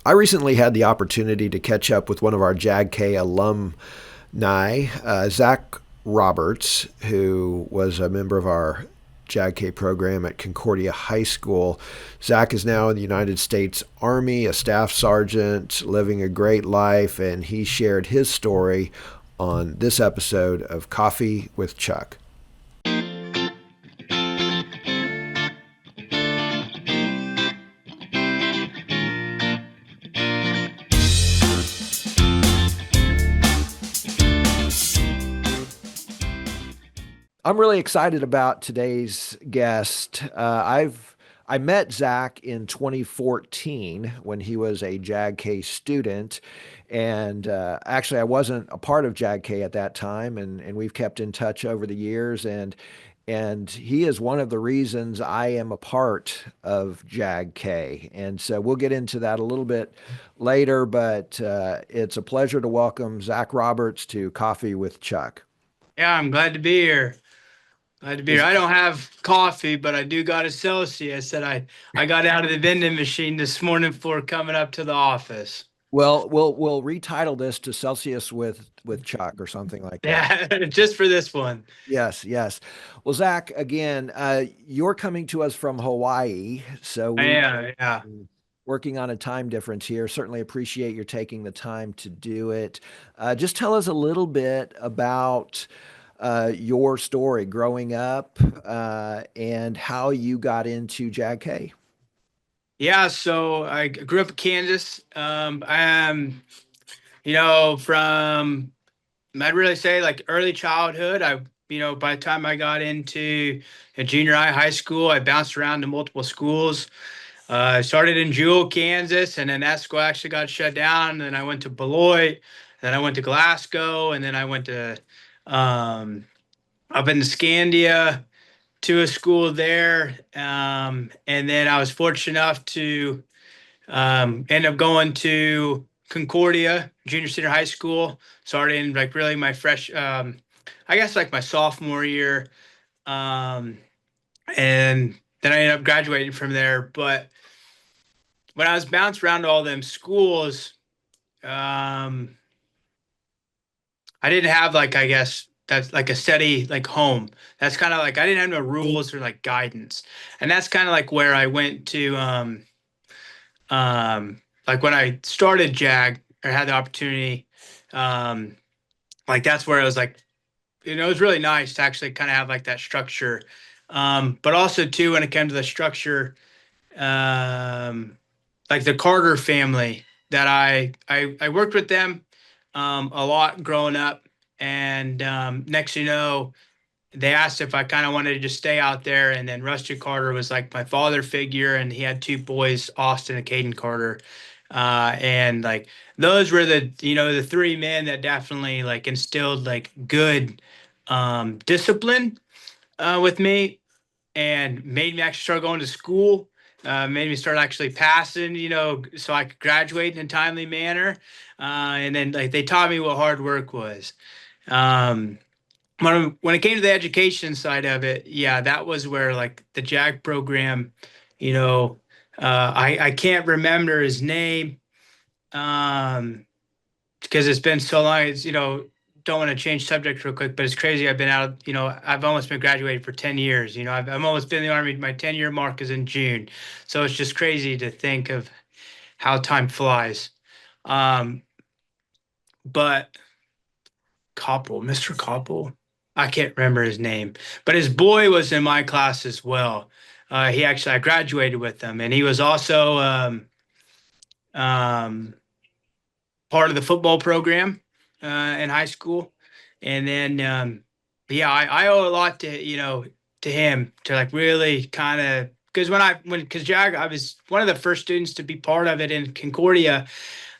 I recently had the opportunity to catch up with one of our JAG-K alumni, Zach Roberts, who was a member of our JAG-K program at Concordia High School. Zach is now in the United States Army, a staff sergeant, living a great life, and he shared his story on this episode of Coffee with Chuck. I'm really excited about today's guest. I met Zach in 2014 when he was a JAG-K student, and actually I wasn't a part of JAG-K at that time, and we've kept in touch over the years, and he is one of the reasons I am a part of JAG-K, and so we'll get into that a little bit later. But it's a pleasure to welcome Zach Roberts to Coffee with Chuck. Yeah, I'm glad to be here. Glad to be here. Is I don't have coffee, but I do got a Celsius that I got out of the vending machine this morning before coming up to the office. Well, we'll retitle this to Celsius with Chuck or something like that. Yeah, just for this one. Yes, yes. Well, Zach, again, you're coming to us from Hawaii, so I we am, yeah. working on a time difference here. Certainly appreciate your taking the time to do it. Just tell us a little bit about your story growing up and how you got into JAG-K. Yeah, so I grew up in Kansas. From I'd really say like early childhood. By the time I got into a junior high school, I bounced around to multiple schools. I started in Jewel, Kansas, and then that school actually got shut down. And then I went to Beloit, then I went to Glasgow, and then I went to um, up in Scandia to a school there. And then I was fortunate enough to end up going to Concordia Junior Senior High School. Started in like really my fresh, I guess like my sophomore year. Um, and then I ended up graduating from there. But when I was bounced around to all them schools, um, I didn't have like I guess that's like a steady like home. That's kind of like I didn't have no rules or like guidance, and that's kind of like where I went to. Like when I started JAG or had the opportunity, um, like that's where I was like, it was really nice to actually kind of have like that structure. But also too when it came to the structure. Um, like the Carter family that I worked with them a lot growing up, and next you know they asked if I kind of wanted to just stay out there, and then Rusty Carter was like my father figure, and he had two boys, Austin and Caden Carter, and like those were the three men that definitely like instilled like good discipline with me and made me actually start going to school. Made me start actually passing, so I could graduate in a timely manner. And then like they taught me what hard work was. Um, when it came to the education side of it, yeah, that was where like the JAG program, you know, I can't remember his name um, because it's been so long. Don't want to change subject real quick, but it's crazy. I've been out, I've almost been graduated for 10 years. I've almost been in the Army. My 10-year mark is in June. So it's just crazy to think of how time flies. Um, but Mr. Koppel, I can't remember his name, but his boy was in my class as well. I graduated with him, and he was also um, part of the football program in high school. And then, yeah, I owe a lot to him to like really kind of because because JAG, I was one of the first students to be part of it in Concordia.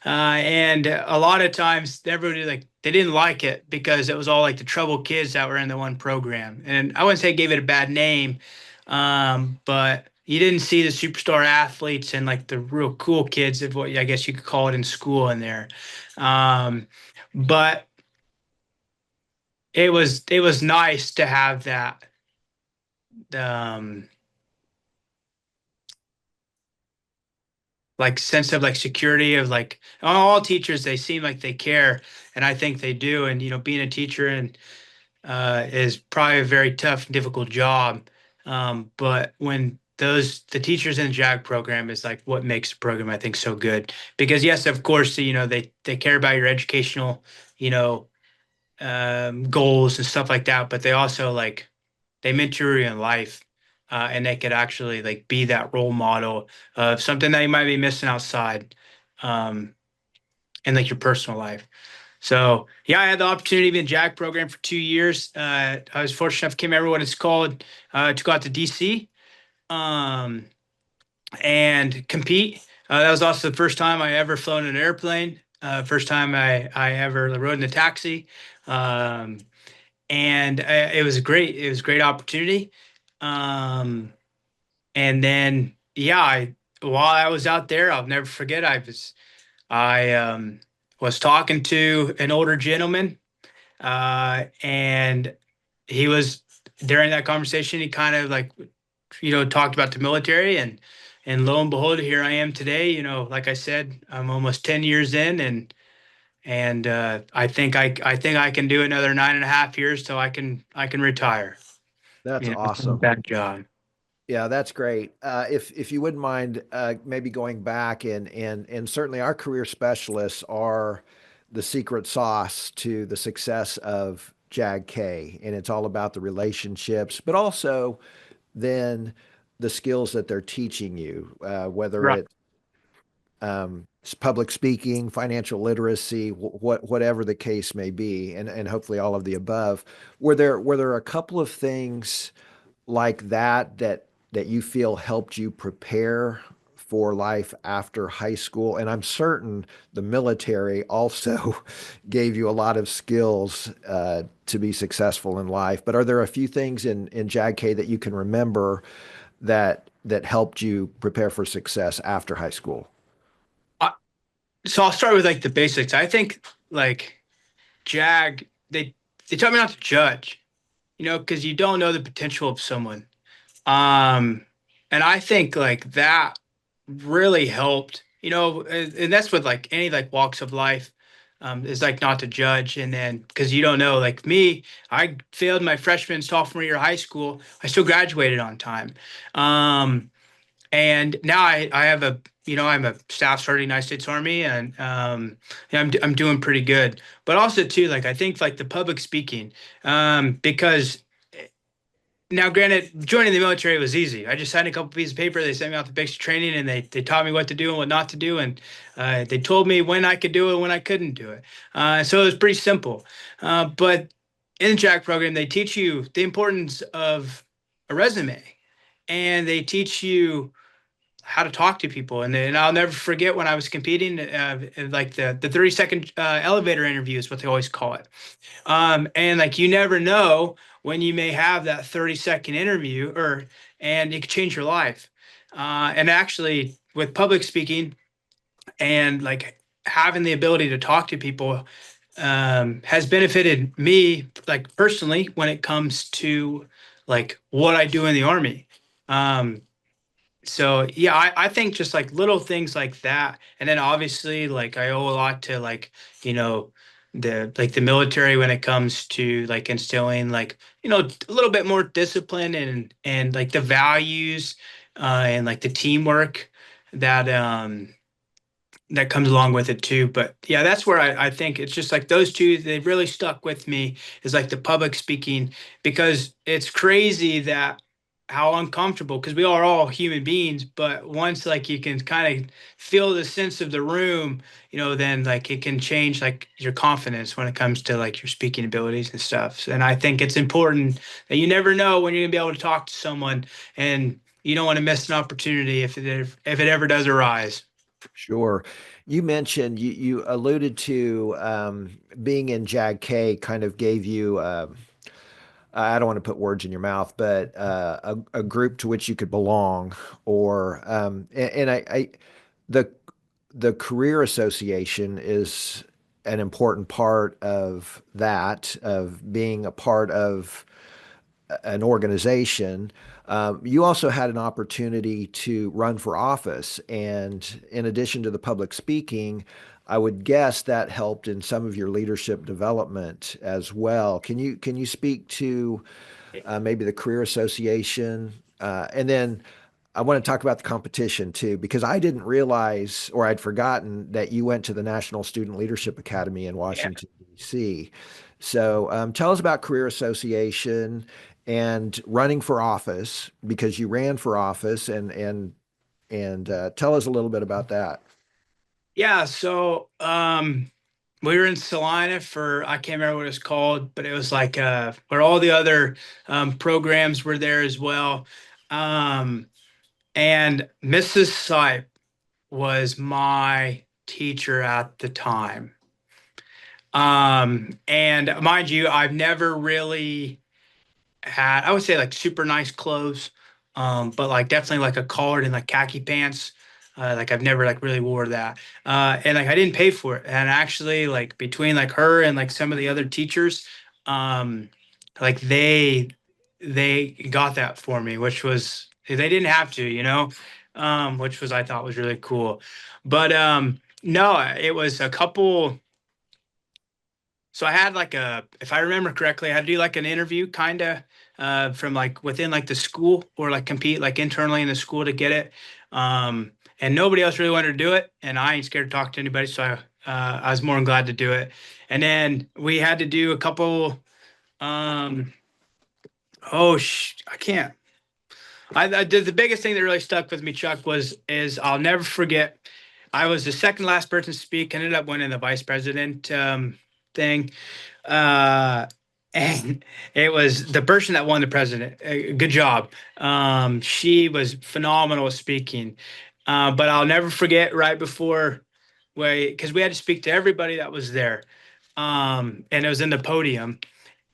And a lot of times everybody like they didn't like it because it was all like the troubled kids that were in the one program. And I wouldn't say it gave it a bad name, but you didn't see the superstar athletes and like the real cool kids of what I guess you could call it in school in there. Um, but it was nice to have that. Um, like sense of like security of like all teachers, they seem like they care, and I think they do. And being a teacher and is probably a very tough and difficult job. But when the teachers in the JAG program is like what makes the program, I think, so good. Because yes, of course, they care about your educational, you know, goals and stuff like that, but they also like they mentor you in life. And they could actually like be that role model of something that you might be missing outside, um, in like your personal life. So yeah, I had the opportunity to be in JAG program for 2 years. I was fortunate enough, can't remember what it's called, to go out to DC, um, and compete. That was also the first time I ever flown an airplane. First time I ever rode in a taxi. Um, and it was great. It was a great opportunity. Um, and then yeah, while I was out there, I'll never forget. I was talking to an older gentleman, and he was during that conversation. He kind of like talked about the military, and lo and behold, here I am today. Like I said, I'm almost 10 years in, and I think I can do another 9.5 years till I can retire. That's From awesome. that job. Yeah, that's great. If you wouldn't mind, maybe going back and certainly our career specialists are the secret sauce to the success of JAG-K, and it's all about the relationships, but also then the skills that they're teaching you, whether Right. it's public speaking, financial literacy, whatever the case may be, and hopefully all of the above. Were there a couple of things like that you feel helped you prepare for life after high school? And I'm certain the military also gave you a lot of skills to be successful in life. But are there a few things in JAG-K that you can remember that helped you prepare for success after high school? I, so I'll start with like the basics. I think like Jag, they taught me not to judge, because you don't know the potential of someone. Um, and I think like that really helped, and that's with like any like walks of life, is like not to judge. And then because you don't know, like me, I failed my freshman, sophomore year of high school. I still graduated on time. Um, and now I have I'm a staff sergeant in the United States Army, and yeah, I'm doing pretty good. But also too, like I think like the public speaking, because now, granted, joining the military was easy. I just signed a couple pieces of paper. They sent me out to basic training, and they taught me what to do and what not to do, and they told me when I could do it, when I couldn't do it. So it was pretty simple. But in the JAG program, they teach you the importance of a resume, and they teach you how to talk to people. And I'll never forget when I was competing, like the 30-second elevator interview is what they always call it. And like you never know when you may have that 30-second interview, and it could change your life. And actually, with public speaking and like having the ability to talk to people, has benefited me like personally when it comes to like what I do in the army. Um, so yeah, I think just like little things like that. And then obviously like I owe a lot to like, you know, the military when it comes to like instilling like, a little bit more discipline and like the values, and like the teamwork that that comes along with it too. But yeah, that's where I think it's just like those two, they really stuck with me, is like the public speaking, because it's crazy that how uncomfortable, because we are all human beings, but once like you can kind of feel the sense of the room, then like it can change like your confidence when it comes to like your speaking abilities and stuff. And I think it's important that you never know when you're gonna be able to talk to someone, and you don't want to miss an opportunity if it ever does arise. Sure. You mentioned you alluded to being in JAG-K kind of gave you I don't want to put words in your mouth, but a group to which you could belong, or and the the career association is an important part of that, of being a part of an organization. You also had an opportunity to run for office, and in addition to the public speaking, I would guess that helped in some of your leadership development as well. Can you speak to maybe the Career Association, and then I want to talk about the competition too, because I didn't realize or I'd forgotten that you went to the National Student Leadership Academy in Yeah. Washington, D.C. So tell us about Career Association and running for office because you ran for office and tell us a little bit about that. Yeah, so we were in Salina for I can't remember what it's called, but it was like where all the other programs were there as well. Um, and Mrs. Sipe was my teacher at the time. And mind you, I've never really had, I would say like super nice clothes, but like definitely like a collared and like khaki pants. Like I've never like really wore that. And like I didn't pay for it. And actually like between like her and like some of the other teachers, um, like they got that for me, which was they didn't have to, which was I thought was really cool. But no, it was a couple. So I had like if I remember correctly, I had to do like an interview kind of from like within like the school or like compete like internally in the school to get it. And nobody else really wanted to do it. And I ain't scared to talk to anybody. So I was more than glad to do it. And then we had to do a couple, um, I can't. I did the biggest thing that really stuck with me, Chuck, is I'll never forget. I was the second last person to speak, ended up winning the vice president thing. Uh, and it was the person that won the president. Good job. She was phenomenal at speaking. But I'll never forget right before because we had to speak to everybody that was there. And it was in the podium.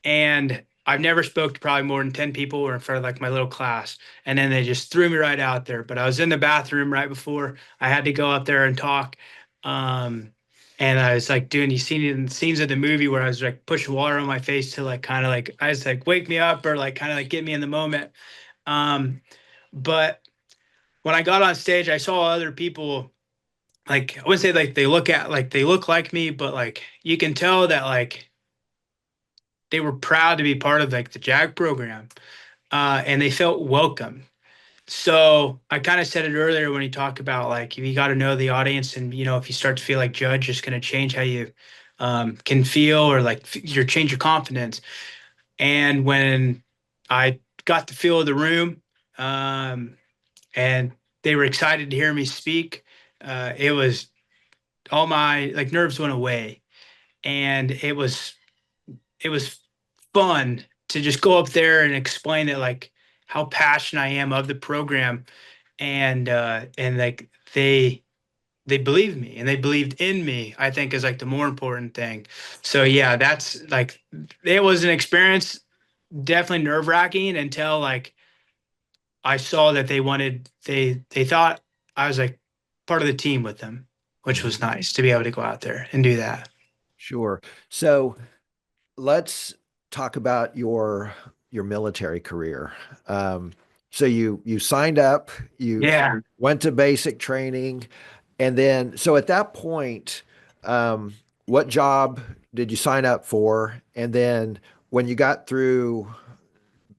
And I've never spoke to probably more than 10 people or in front of like my little class. And then they just threw me right out there. But I was in the bathroom right before I had to go up there and talk. Um, and I was like doing these scenes of the movie where I was like pushing water on my face to like kind of like I was like wake me up or like kind of like get me in the moment. Um, but when I got on stage, I saw other people like I wouldn't say like they look like me, but like you can tell that like they were proud to be part of like the JAG program, and they felt welcome. So I kind of said it earlier when you talk about like if you got to know the audience, and if you start to feel like judge, it's going to change how you can feel or like your change your confidence. And when I got the feel of the room, um, and they were excited to hear me speak, it was all my like nerves went away, and it was fun to just go up there and explain it like how passionate I am of the program and like they believed me and they believed in me, I think is like the more important thing. So yeah, that's like it was an experience, definitely nerve-wracking until like I saw that they thought I was like part of the team with them, which was Mhm. nice to be able to go out there and do that. Sure. So let's talk about your military career. Um, so you signed up, you Yeah. went to basic training, and then so at that point, um, what job did you sign up for? And then when you got through,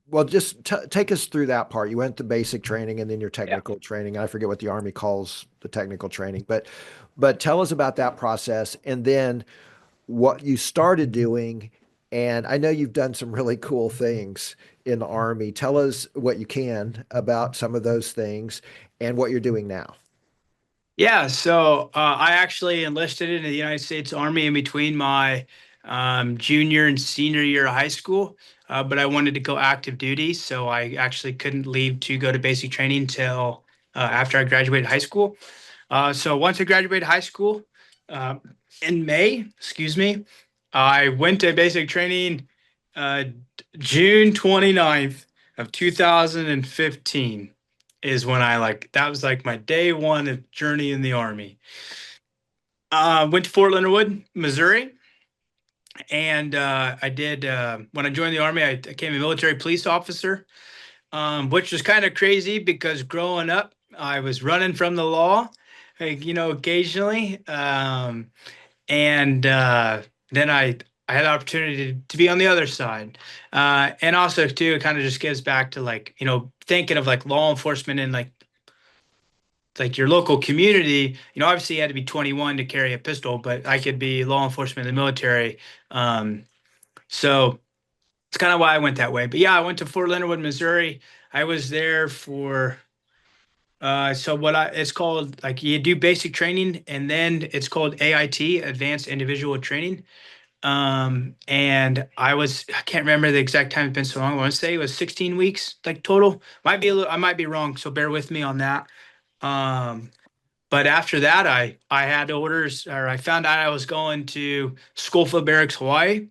well, just take us through that part. You went to basic training and then your Yeah. technical training. I forget what the Army calls the technical training, but tell us about that process and then what you started doing. And I know you've done some really cool things in the Army. Tell us what you can about some of those things and what you're doing now. Yeah, so I actually enlisted in the United States Army in between my junior and senior year of high school, but I wanted to go active duty, so I actually couldn't leave to go to basic training until after I graduated high school. So once I graduated high school uh, in May, excuse me, I went to basic training uh, June 29th of 2015 is when I like that was like my day one of journey in the Army. Went to Fort Leonard Wood, Missouri, and I did when I joined the Army, I became a military police officer. which was kind of crazy because growing up, I was running from the law, like, occasionally. And then I had the opportunity to be on the other side. And also too, it kind of just gives back to like, thinking of like law enforcement and like your local community. Obviously you had to be 21 to carry a pistol, but I could be law enforcement in the military. So it's kind of why I went that way. But yeah, I went to Fort Leonard Wood, Missouri. I was there for so what it's called, like, you do basic training and then it's called AIT, Advanced Individual Training. And I can't remember the exact time, it's been so long. I want to say it was 16 weeks, like total. Might be a little, I might be wrong, so bear with me on that. Um, but after that, I had orders, or I found out I was going to Schofield Barracks, Hawaii,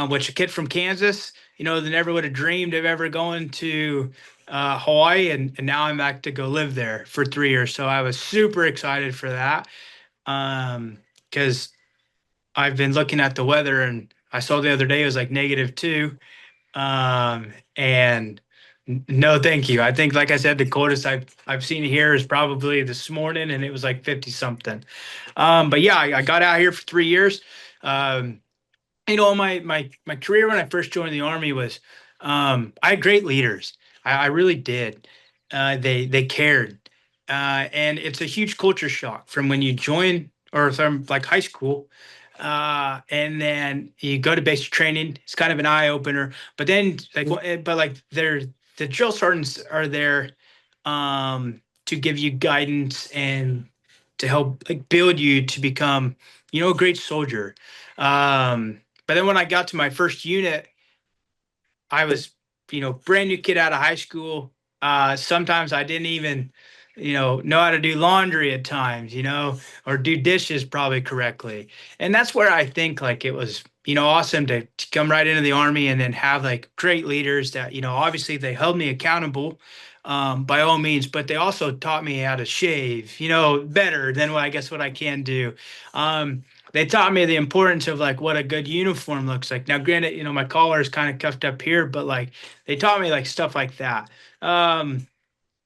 which a kid from Kansas, they never would have dreamed of ever going to Hawaii, and now I'm back to go live there for 3 years. So I was super excited for that, because I've been looking at the weather, and I saw the other day it was like -2. And no, thank you. I think, like I said, the coldest I've seen here is probably this morning, and it was like 50 something. But yeah, I got out here for 3 years. Um, my career when I first joined the army was, I had great leaders. I really did. They cared, and it's a huge culture shock from when you join or from like high school, and then you go to basic training. It's kind of an eye opener. But then but like the drill sergeants are there, to give you guidance and to help like build you to become, a great soldier. But then when I got to my first unit, I was, brand new kid out of high school. Sometimes I didn't even, know how to do laundry at times, or do dishes probably correctly. And that's where I think like it was, awesome to come right into the army and then have like great leaders that, obviously they held me accountable, by all means, but they also taught me how to shave, better than what I guess what I can do. They taught me the importance of like what a good uniform looks like. Now, granted, my collar is kind of cuffed up here, but like they taught me like stuff like that.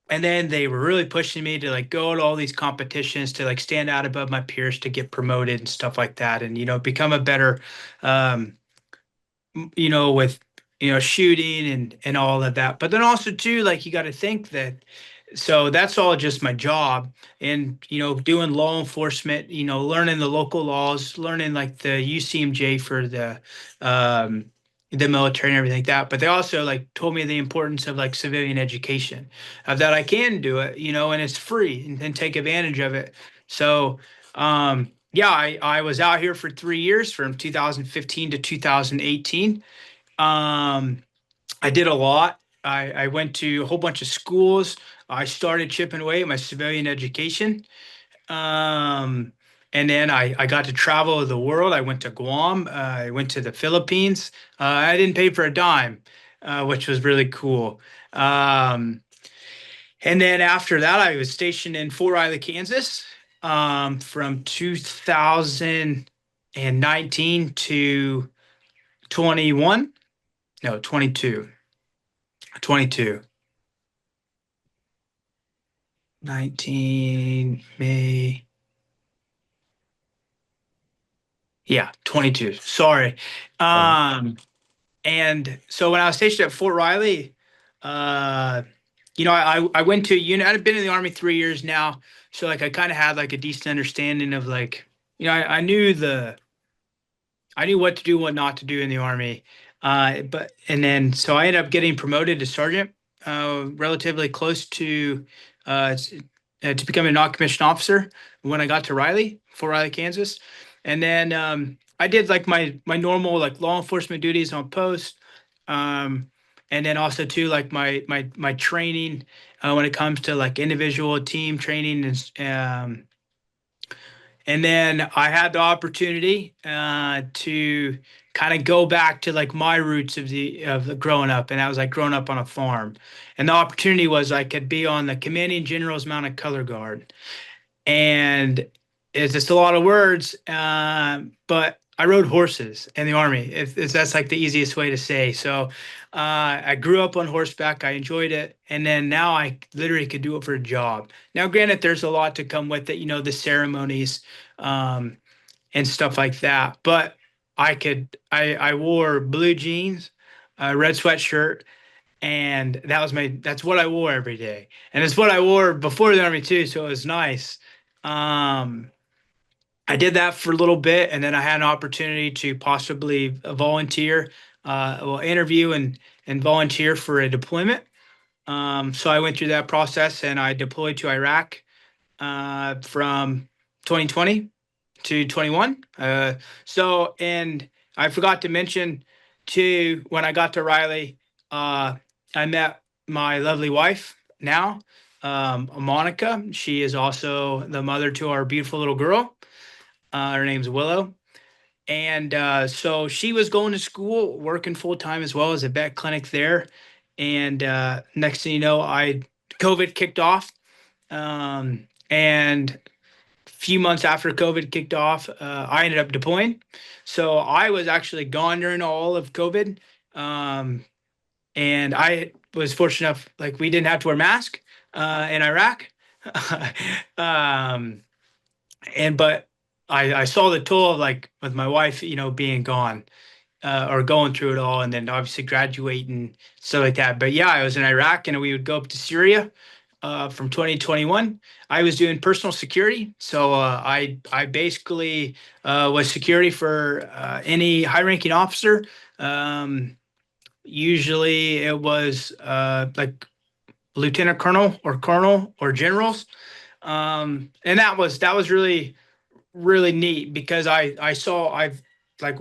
And then they were really pushing me to like go to all these competitions to like stand out above my peers to get promoted and stuff like that, and become a better, um, with shooting and all of that. But then also too, like you got to think that, so that's all just my job, and doing law enforcement, learning the local laws, learning like the UCMJ for um the military and everything like that. But they also like told me the importance of like civilian education, of that I can do it, and it's free, and take advantage of it. So yeah, I was out here for 3 years from 2015 to 2018. um I did a lot. I went to a whole bunch of schools. I started chipping away at my civilian education. Um, and then I got to travel the world. I went to Guam. I went to the Philippines. I didn't pay for a dime, which was really cool. Um, and then after that, I was stationed in Fort Riley, Kansas, from 2019 to 21. No, 22. 22. 19 May. Yeah, 22. Sorry. Okay. And so when I was stationed at Fort Riley, uh, I went to a unit. I'd been in the Army 3 years now, so like I kind of had like a decent understanding of like, I knew what to do, what not to do in the Army. But and then so I ended up getting promoted to sergeant, relatively close uh, to becoming a non-commissioned officer when I got to Fort Riley, Kansas. And then I did like my normal like law enforcement duties on post. Um, and then also too like my training, when it comes to like individual team training, and then I had the opportunity to kind of go back to like my roots of the growing up, and I was like growing up on a farm, and the opportunity was I could be on the Commanding General's Mounted Color Guard, and it's just a lot of words, but I rode horses in the army. If that's like the easiest way to say. So I grew up on horseback. I enjoyed it, and then now I literally could do it for a job. Now, granted, there's a lot to come with it. You know, the ceremonies um, and stuff like that. But I could. I wore blue jeans, a red sweatshirt, and that's what I wore every day, and it's what I wore before the army too. So it was nice. Um, I did that for a little bit, and then I had an opportunity to possibly volunteer, interview and volunteer for a deployment. So I went through that process, and I deployed to Iraq from 2020 to 21. And I forgot to mention too, when I got to Riley, I met my lovely wife now, Monica. She is also the mother to our beautiful little girl. Her name's Willow. And so she was going to school, working full time as well as a vet clinic there. And next thing you know, COVID kicked off. And a few months after COVID kicked off, I ended up deploying. So I was actually gone during all of COVID. Um, and I was fortunate enough, like we didn't have to wear masks in Iraq. um, but I saw the toll of like with my wife, you know, being gone or going through it all, and then obviously graduating stuff like that. But yeah, I was in Iraq, and we would go up to Syria from 2021. I was doing personal security, so I basically was security for any high-ranking officer. Um, Usually, it was like lieutenant colonel or generals, and that was really neat because I saw I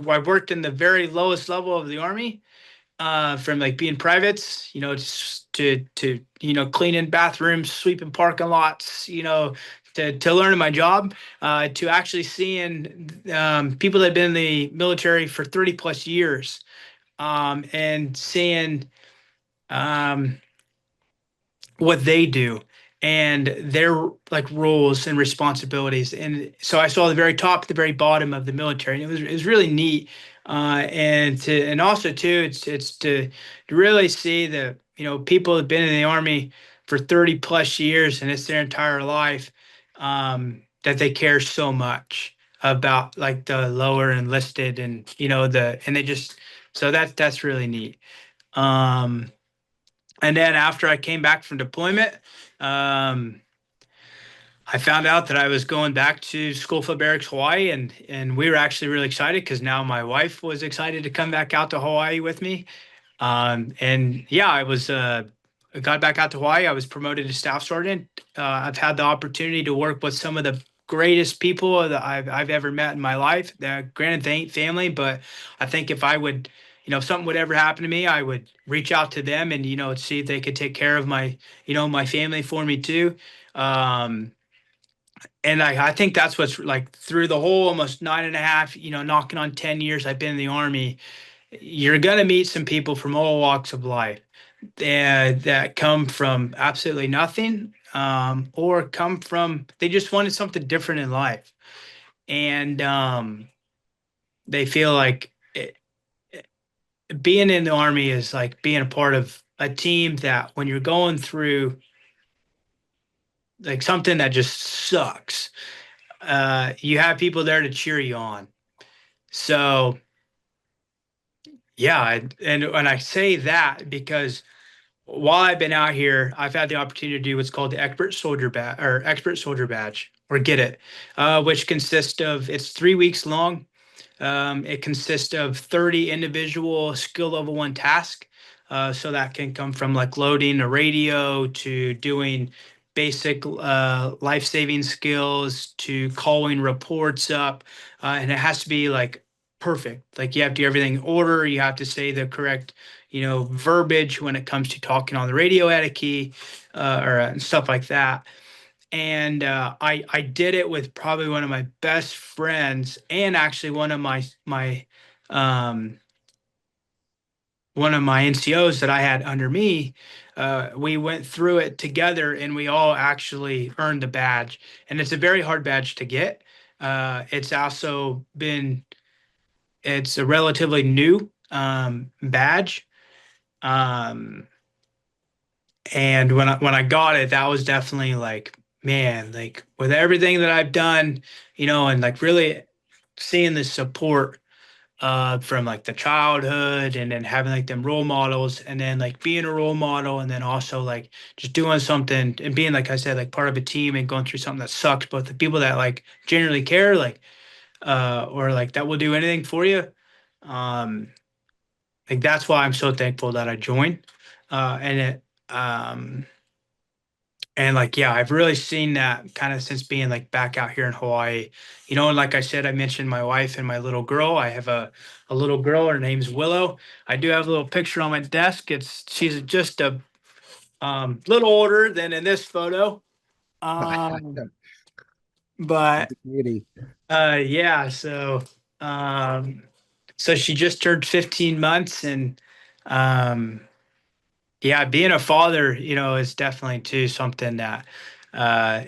worked in the very lowest level of the army, from like being privates, you know, to you know, cleaning bathrooms, sweeping parking lots, you know, to learning my job, to actually seeing people that have been in the military for 30 plus years, and seeing um, what they do and their like roles and responsibilities. And so I saw the very top, the very bottom of the military, and it was really neat. And also too, it's to really see the, you know, people have been in the army for 30 plus years, and it's their entire life, that they care so much about like the lower enlisted, and you know, and they just, so that's really neat. Um, and then after I came back from deployment, um, I found out that I was going back to Schofield Barracks, Hawaii, and we were actually really excited because now my wife was excited to come back out to Hawaii with me. And yeah, I got back out to Hawaii. I was promoted to staff sergeant. I've had the opportunity to work with some of the greatest people that I've ever met in my life. Granted, they ain't family, but I think if I would, you know, if something would ever happen to me, I would reach out to them and, you know, see if they could take care of my, you know, my family for me too. Um, and I think that's what's like through the whole almost 9.5, you know, knocking on 10 years I've been in the army. You're gonna meet some people from all walks of life that come from absolutely nothing, or come from they just wanted something different in life, and they feel like being in the army is like being a part of a team that when you're going through like something that just sucks, you have people there to cheer you on. So yeah, and I say that because while I've been out here, I've had the opportunity to do what's called the expert soldier badge, or get it, which consists of it's 3 weeks long. It consists of 30 individual skill level one tasks. So that can come from like loading a radio to doing basic life saving skills to calling reports up. And it has to be like perfect. Like you have to do everything in order. You have to say the correct, you know, verbiage when it comes to talking on the radio etiquette, or stuff like that. And I did it with probably one of my best friends, and actually um, one of my NCOs that I had under me. We went through it together, and we all actually earned the badge. And it's a very hard badge to get. It's also been it's a relatively new badge. Um, and when I got it, that was definitely like, man, like with everything that I've done, and like really seeing the support from like the childhood and then having like them role models and then like being a role model and then also like just doing something and being like I said like part of a team and going through something that sucks, but the people that like genuinely care like or like that will do anything for you. Um, like that's why I'm so thankful that I joined. And it and like yeah, I've really seen that kind of since being like back out here in Hawaii. And like I said, I mentioned my wife and my little girl. I have a little girl, her name's Willow. I do have a little picture on my desk. She's just a little older than in this photo. Um but Beauty. yeah, um so she just turned 15 months and um yeah, being a father, is definitely too something that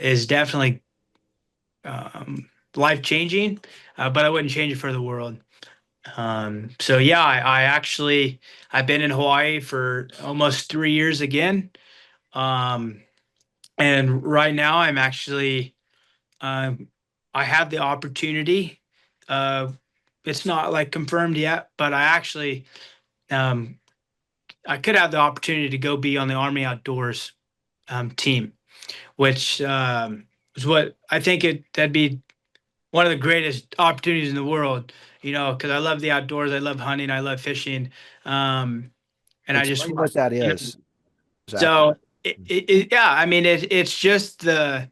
is definitely life changing, but I wouldn't change it for the world. So yeah, I actually I've been in Hawaii for almost 3 years again, um, and right now I'm actually um, I have the opportunity. Uh, it's not like confirmed yet, but um, I could have the opportunity to go be on the Army Outdoors team, which is what I think that'd be one of the greatest opportunities in the world, because I love the outdoors, I love hunting, I love fishing, um, and I just Explain want, what that you know, is, Zach. so yeah, I mean, it's just uh,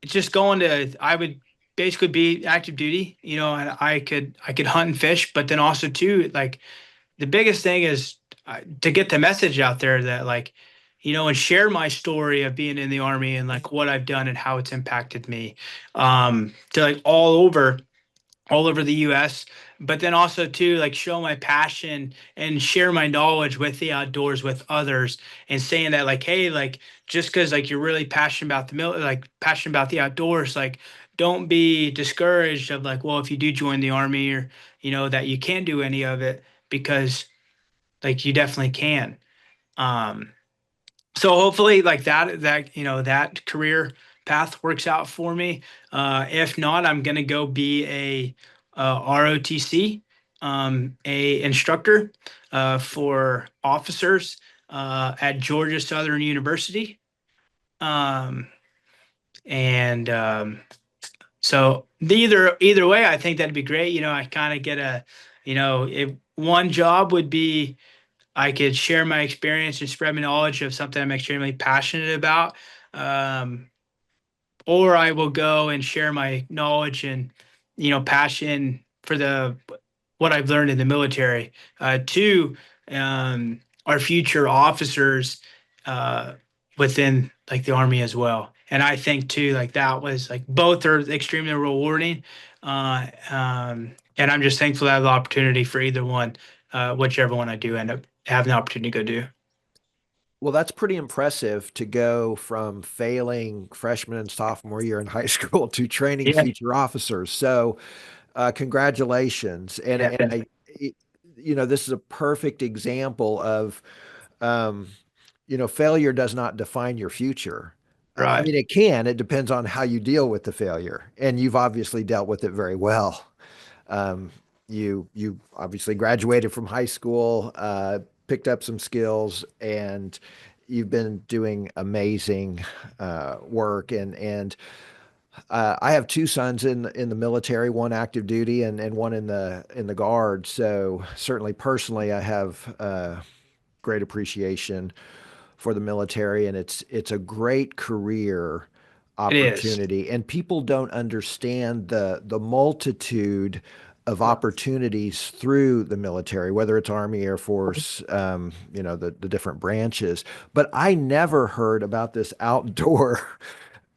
it's just going to, I would basically be active duty, and I could hunt and fish, but then also too, like the biggest thing is to get the message out there that like, and share my story of being in the army and like what I've done and how it's impacted me, to like all over the US, but then also too like show my passion and share my knowledge with the outdoors with others and saying that like hey like just because like you're really passionate about like passionate about the outdoors, like don't be discouraged of like well if you do join the army or that you can't do any of it because like you definitely can. um so hopefully like that career path works out for me. If not, I'm gonna go be a ROTC, a instructor for officers at Georgia Southern University. Um, and so either way, I think that'd be great. I kind of get if one job would be I could share my experience and spread my knowledge of something I'm extremely passionate about. Um, or I will go and share my knowledge and, passion for what I've learned in the military to our future officers uh, within like the Army as well. And I think too, like that was like both are extremely rewarding. And I'm just thankful to have the opportunity for either one, whichever one I do end up having the opportunity to go do. Well, that's pretty impressive to go from failing freshman and sophomore year in high school to training Yeah. future officers. So, congratulations. And Yeah. this is a perfect example of, um, failure does not define your future. I Right. mean, it can. It depends on how you deal with the failure, and you've obviously dealt with it very well. Um, you obviously graduated from high school, picked up some skills, and you've been doing amazing work. And I have two sons in the military, one active duty and one in the guard. So certainly personally, I have great appreciation for the military, and it's a great career It is. opportunity. And people don't understand the multitude of opportunities through the military, whether it's Army, Air Force, the different branches. But I never heard about this outdoor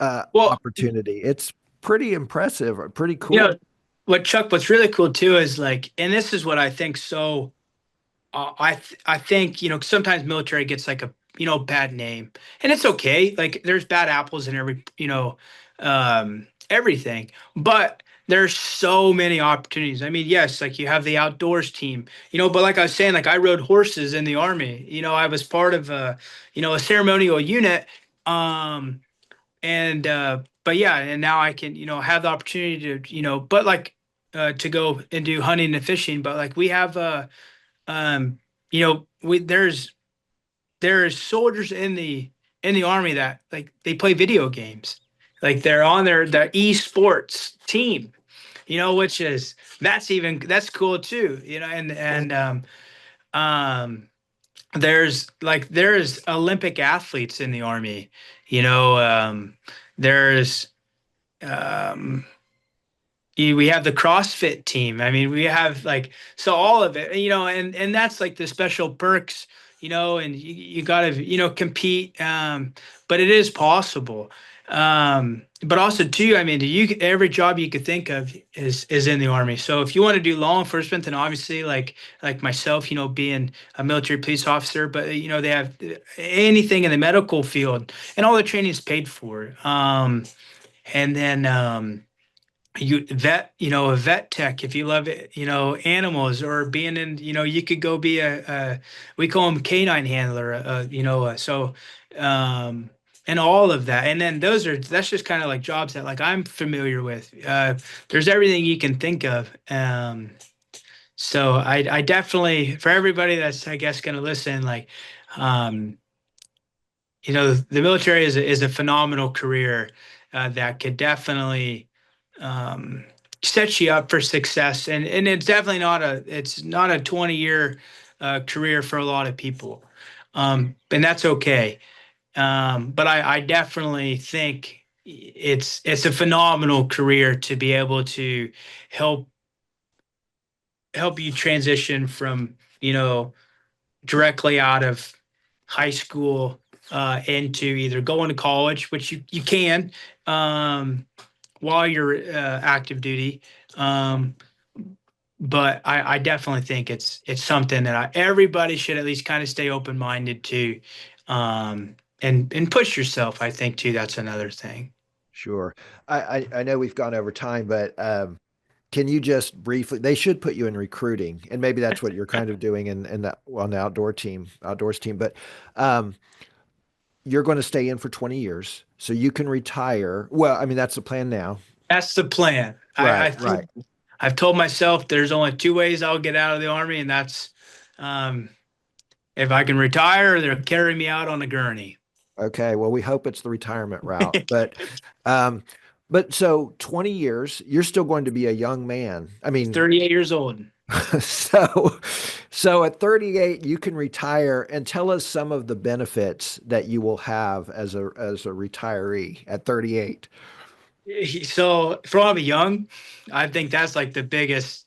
Well, opportunity. It's pretty impressive, pretty you cool. know, what's really cool too is like, and this is what I think so I think sometimes military gets like a bad name, and it's okay. Like there's bad apples in everything. But there's so many opportunities. I mean, yes, like you have the outdoors team, but like I was saying, like I rode horses in the army. I was part of a ceremonial unit. Um, and but yeah, and now I can, have the opportunity to, but like to go and do hunting and fishing. But like we have um, there's soldiers in the army that like they play video games. Like they're on the esports team, which is that's cool too, um there's Olympic athletes in the army, there's um we have the CrossFit team. I mean, we have like so all of it, and that's like the special perks, and you gotta, compete. But it is possible. But also too, I mean, every job you could think of is in the army. So if you want to do law enforcement, then obviously like myself, being a military police officer, but they have anything in the medical field, and all the training is paid for. And then a vet tech, if you love it, animals, or being in, you could go be we call them canine handler, um and all of that. And then that's just kind of like jobs that like I'm familiar with. There's everything you can think of. So I definitely, for everybody that's, I guess, going to listen, like, um the military is a phenomenal career that could definitely um, set you up for success, and it's not a 20-year career for a lot of people, and that's okay. But I definitely think it's a phenomenal career to be able to help help you transition from directly out of high school into either going to college, which you can um, while you're active duty. Um, but I definitely think it's something that everybody should at least kind of stay open minded to, and push yourself. I think too. That's another thing. Sure. I know we've gone over time, but can you just briefly, they should put you in recruiting, and maybe that's what you're kind of doing in that on the outdoors team, but um, you're going to stay in for 20 years, so you can retire. Well, I mean, that's the plan now. That's the plan. Right, right. I've told myself there's only two ways I'll get out of the army, and that's um, if I can retire, or they'll carry me out on a gurney. Okay. Well, we hope it's the retirement route, um, but so 20 years, you're still going to be a young man. I mean, 38 years old. so, so at 38, you can retire and tell us some of the benefits that you will have as a retiree at 38. So from young, I think that's like the biggest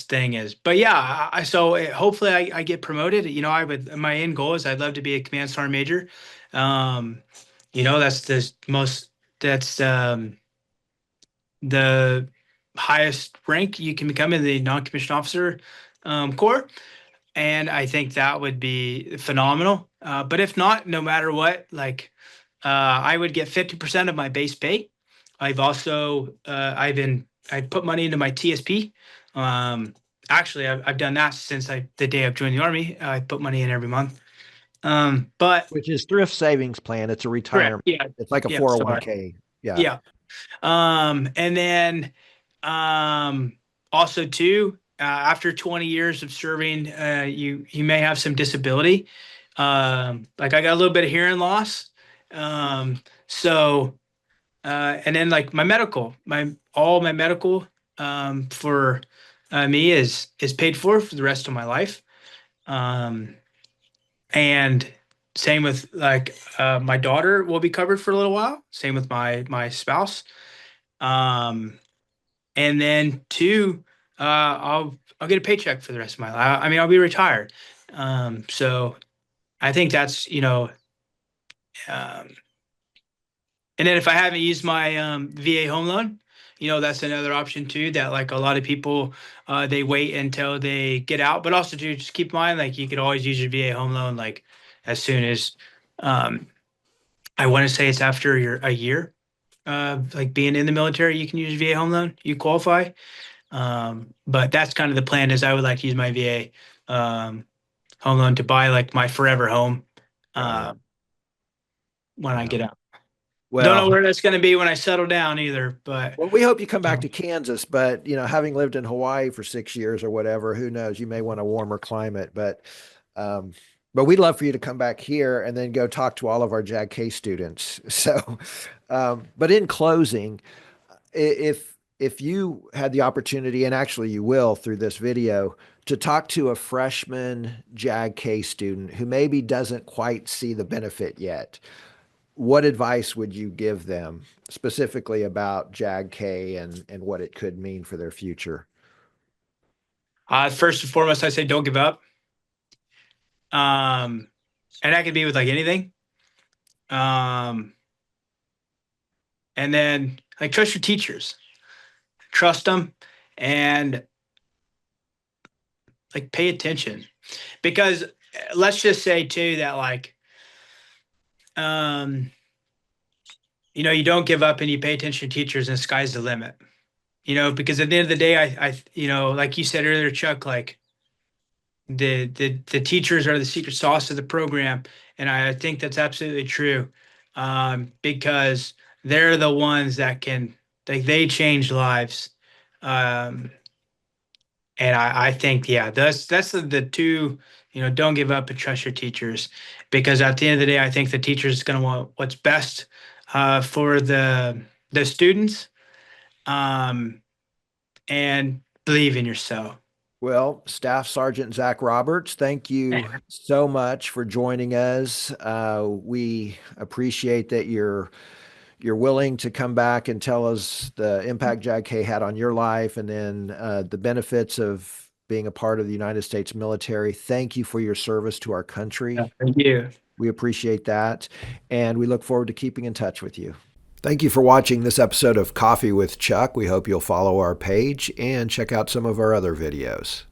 thing is. But yeah, hopefully I get promoted. My end goal is I'd love to be a command sergeant major. Um, that's the highest rank you can become in the non-commissioned officer corps. And I think that would be phenomenal. But if not, no matter what, like I would get 50% of my base pay. I put money into my TSP. Um, Actually, I've done that since the day I've joined the army. I put money in every month. But Which is thrift savings plan. It's a correct, retirement. yeah, It's like a yeah, sorry, 401k. Yeah. yeah. And then um, also too, after 20 years of serving, you may have some disability. Like I got a little bit of hearing loss. So and then like all my medical for me is paid for the rest of my life. Um, and same with like my daughter will be covered for a little while. Same with my spouse. Um, and then two, I'll get a paycheck for the rest of my life. I mean, I'll be retired. So I think that's um, and then if I haven't used my VA home loan, that's another option too. That like a lot of people they wait until they get out, but also to just keep in mind like you could always use your VA home loan like as soon as um, I want to say it's after a year. like being in the military, you can use VA home loan. You qualify. But that's kind of the plan is I would like to use my VA home loan to buy like my forever home Got it. uh, when I Yeah. get out. Don't know Well, where that's going to be when I settle down either, but well, we hope you come back um, to Kansas, but having lived in Hawaii for 6 years or whatever, who knows? You may want a warmer climate, um, but we'd love for you to come back here and then go talk to all of our JAG-K students. So, but in closing, if you had the opportunity, and actually you will through this video, to talk to a freshman JAG-K student who maybe doesn't quite see the benefit yet, what advice would you give them specifically about JAG-K and what it could mean for their future? first and foremost, I say don't give up. Um, and that could be with like anything. Um, and then like trust your teachers, trust them, and like pay attention because let's just say too that like um, you don't give up and you pay attention to teachers and the sky's the limit. Because at the end of the day, like you said earlier, Chuck, like the teachers are the secret sauce of the program, and I think that's absolutely true, because they're the ones that can they change lives, um, and I think yeah, that's the two. Don't give up and trust your teachers, because at the end of the day, I think the teacher is going to want what's best for the students, um, and believe in yourself. Well, Staff Sergeant Zach Roberts, thank you so much for joining us. We appreciate that you're willing to come back and tell us the impact JAG-K had on your life and then the benefits of being a part of the United States military. Thank you for your service to our country. Thank you. We appreciate that, and we look forward to keeping in touch with you. Thank you for watching this episode of Coffee with Chuck. We hope you'll follow our page and check out some of our other videos.